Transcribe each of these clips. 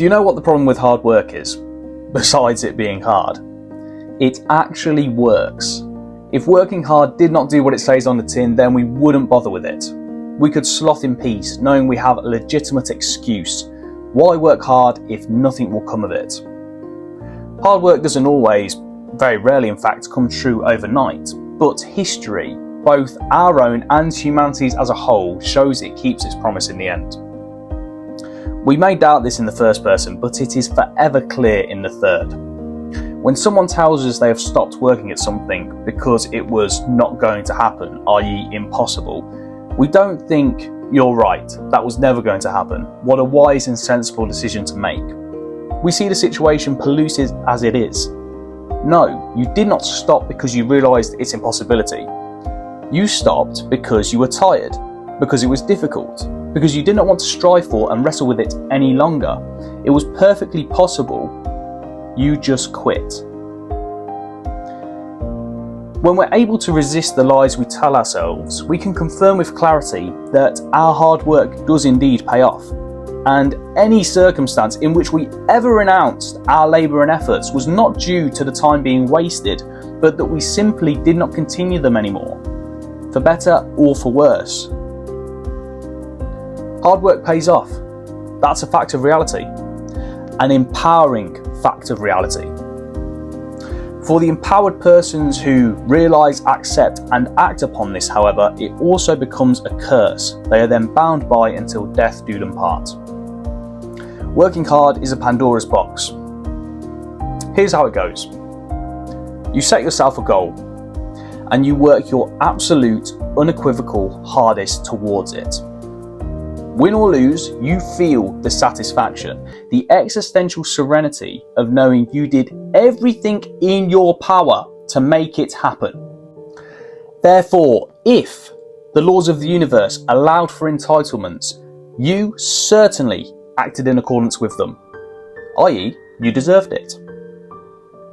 Do you know what the problem with hard work is? Besides it being hard, it actually works. If working hard did not do what it says on the tin, then we wouldn't bother with it. We could sloth in peace, knowing we have a legitimate excuse. Why work hard if nothing will come of it? Hard work doesn't always, very rarely in fact, come true overnight, but history, both our own and humanity's as a whole, shows it keeps its promise in the end. We may doubt this in the first person, but it is forever clear in the third. When someone tells us they have stopped working at something because it was not going to happen, i.e. impossible, we don't think, "You're right, that was never going to happen. What a wise and sensible decision to make." We see the situation polluted as it is. No, you did not stop because you realised its impossibility. You stopped because you were tired, because it was difficult, because you did not want to strive for and wrestle with it any longer. It was perfectly possible. You just quit. When we're able to resist the lies we tell ourselves, we can confirm with clarity that our hard work does indeed pay off. And any circumstance in which we ever renounced our labour and efforts was not due to the time being wasted, but that we simply did not continue them anymore, for better or for worse. Hard work pays off. That's a fact of reality. An empowering fact of reality. For the empowered persons who realise, accept and act upon this, however, it also becomes a curse they are then bound by until death do them part. Working hard is a Pandora's box. Here's how it goes. You set yourself a goal and you work your absolute, unequivocal hardest towards it. Win or lose, you feel the satisfaction, the existential serenity of knowing you did everything in your power to make it happen. Therefore, if the laws of the universe allowed for entitlements, you certainly acted in accordance with them, i.e., you deserved it.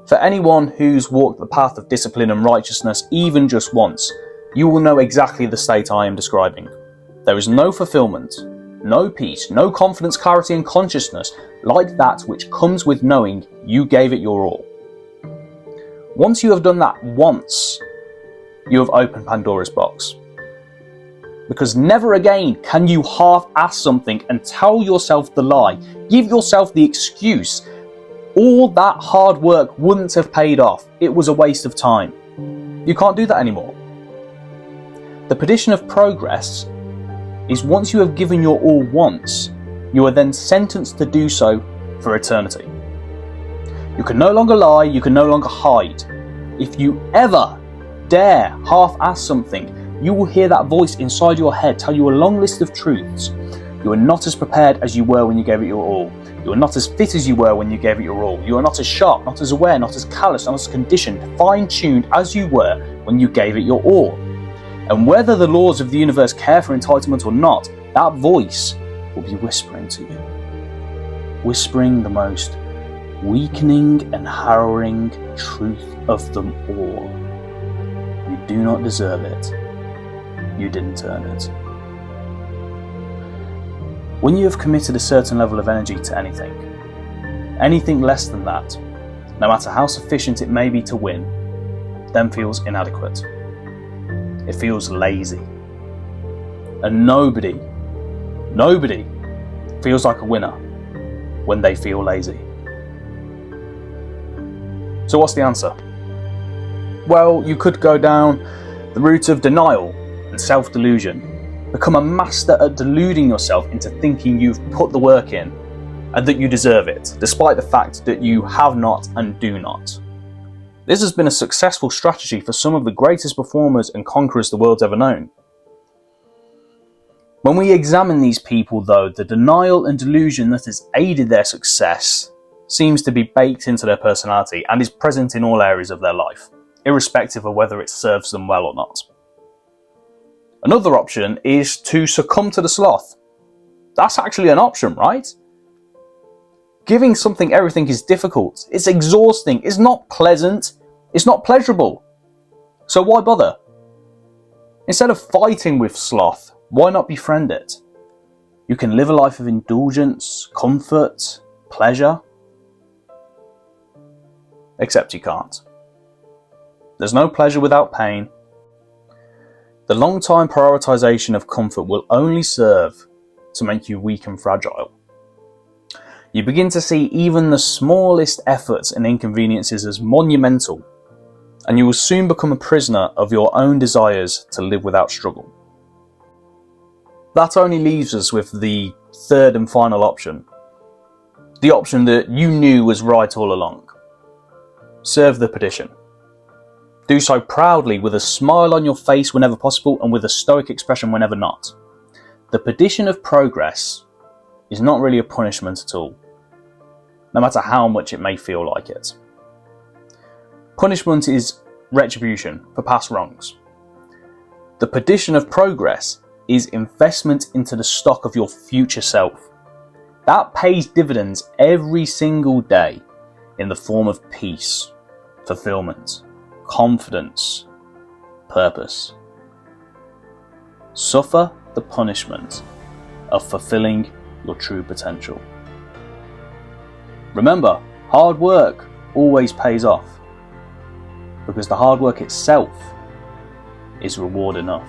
For anyone who's walked the path of discipline and righteousness even just once, you will know exactly the state I am describing. There is no fulfillment, no peace, no confidence, clarity and consciousness like that which comes with knowing you gave it your all. Once you have done that once, you have opened Pandora's box. Because never again can you half-ass something and tell yourself the lie, give yourself the excuse. All that hard work wouldn't have paid off. It was a waste of time. You can't do that anymore. The perdition of progress is once you have given your all once, you are then sentenced to do so for eternity. You can no longer lie, you can no longer hide. If you ever dare half-ass something, you will hear that voice inside your head tell you a long list of truths. You are not as prepared as you were when you gave it your all. You are not as fit as you were when you gave it your all. You are not as sharp, not as aware, not as callous, not as conditioned, fine-tuned as you were when you gave it your all. And whether the laws of the universe care for entitlement or not, that voice will be whispering to you. Whispering the most weakening and harrowing truth of them all. You do not deserve it. You didn't earn it. When you have committed a certain level of energy to anything less than that, no matter how sufficient it may be to win, then feels inadequate. It feels lazy. And nobody feels like a winner when they feel lazy. So what's the answer? Well, you could go down the route of denial and self-delusion. Become a master at deluding yourself into thinking you've put the work in and that you deserve it, despite the fact that you have not and do not. This has been a successful strategy for some of the greatest performers and conquerors the world's ever known. When we examine these people, though, the denial and delusion that has aided their success seems to be baked into their personality and is present in all areas of their life, irrespective of whether it serves them well or not. Another option is to succumb to the sloth. That's actually an option, right? Giving something everything is difficult, it's exhausting, it's not pleasant, it's not pleasurable. So why bother? Instead of fighting with sloth, why not befriend it? You can live a life of indulgence, comfort, pleasure? Except you can't. There's no pleasure without pain. The long-time prioritization of comfort will only serve to make you weak and fragile. You begin to see even the smallest efforts and inconveniences as monumental, and you will soon become a prisoner of your own desires to live without struggle. That only leaves us with the third and final option. The option that you knew was right all along. Serve the perdition. Do so proudly, with a smile on your face whenever possible and with a stoic expression whenever not. The perdition of progress is not really a punishment at all, no matter how much it may feel like it. Punishment is retribution for past wrongs. The perdition of progress is investment into the stock of your future self. That pays dividends every single day in the form of peace, fulfillment, confidence, purpose. Suffer the punishment of fulfilling your true potential. Remember, hard work always pays off, because the hard work itself is reward enough.